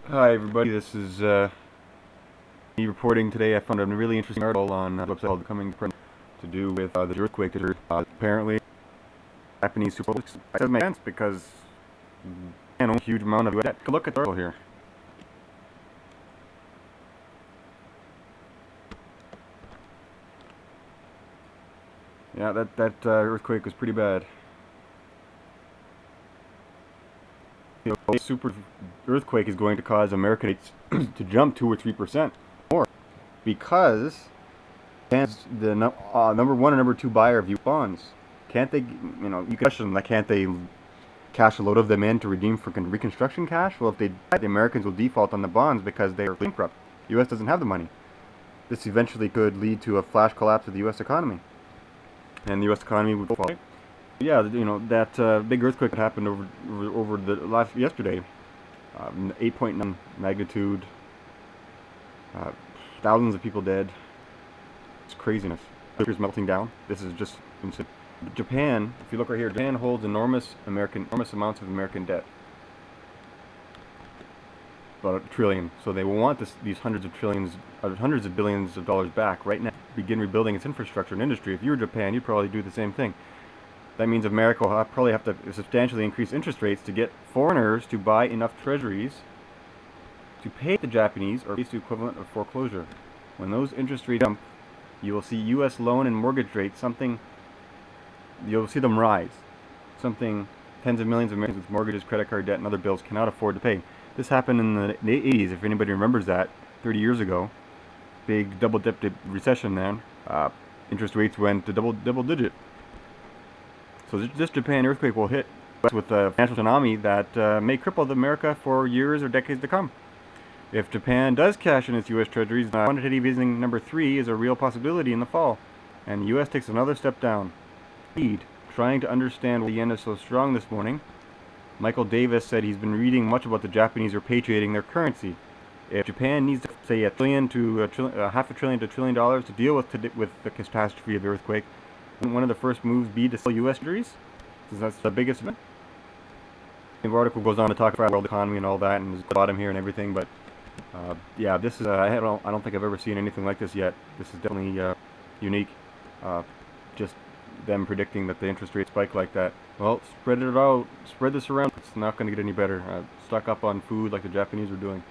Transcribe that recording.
Hi everybody, this is me reporting today. I found a really interesting article on a website called Coming Print to do with the earthquake that apparently Japanese super. It doesn't make sense because a huge amount of debt. Take a look at the article here. Yeah, that earthquake was pretty bad. A super earthquake is going to cause American rates to jump 2 or 3% more because the number one and number two buyer of U bonds. Can't they? You can question them. Can't they cash a load of them in to redeem for reconstruction cash? Well, if they die, the Americans will default on the bonds because they are bankrupt. The U.S. doesn't have the money. This eventually could lead to a flash collapse of the U.S. economy, and the U.S. economy would fall. Yeah, that big earthquake that happened over the yesterday, 8.9 magnitude, uh, thousands of people dead. It's craziness. Here's melting down. This is just insane. Japan, if you look right here, Japan holds enormous amounts of American debt. About a trillion. So they will want these hundreds of billions of dollars back right now. Begin rebuilding its infrastructure and industry. If you were Japan, you'd probably do the same thing. That means America will probably have to substantially increase interest rates to get foreigners to buy enough treasuries to pay the Japanese, or face the equivalent of foreclosure. When those interest rates jump, you will see U.S. loan and mortgage rates you'll see them rise. Something tens of millions of Americans with mortgages, credit card debt, and other bills cannot afford to pay. This happened in the 80s, if anybody remembers that, 30 years ago. Big double-dipped recession then. Interest rates went to double digit. So this Japan earthquake will hit us with a financial tsunami that may cripple America for years or decades to come. If Japan does cash in its U.S. treasuries, quantitative easing number 3 is a real possibility in the fall, and the U.S. takes another step down. Trying to understand why the yen is so strong this morning, Michael Davis said he's been reading much about the Japanese repatriating their currency. If Japan needs to say $1 trillion to half a trillion to $1 trillion to deal with the catastrophe of the earthquake, wouldn't one of the first moves be to sell U.S. treasuries? Since that's the biggest event. The article goes on to talk about the world economy and all that, and there's the bottom here and everything. But yeah, this is I don't think I've ever seen anything like this yet. This is definitely unique. Just them predicting that the interest rate spike like that. Well, spread it out, spread this around. It's not going to get any better. Stock up on food like the Japanese are doing.